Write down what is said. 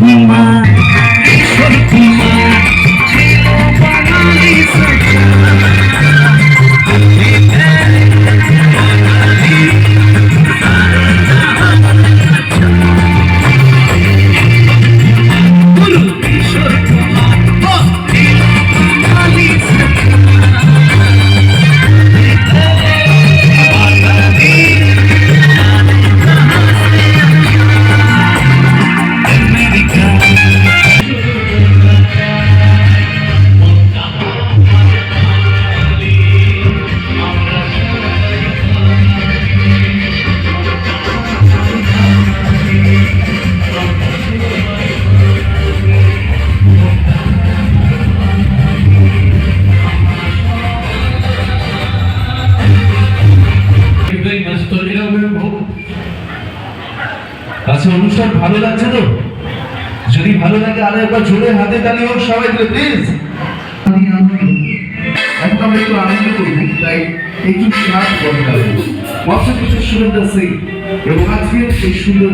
কুমার কিশোর কুমার ছিল বাঙালি কিশোর কুমার ছিল বাঙালি আচ্ছা, অনুষ্ঠান ভালো লাগছে তো? যদি ভালো লাগে আরো একবার জোরে হাতে তালি হোক সবাই মিলে প্লিজ। এখন আমরা একটু আনন্দ করবো, তাই একটু নাচ দরকার। মৎস্য কিছু সুন্দর এবং আজকের এই সুন্দর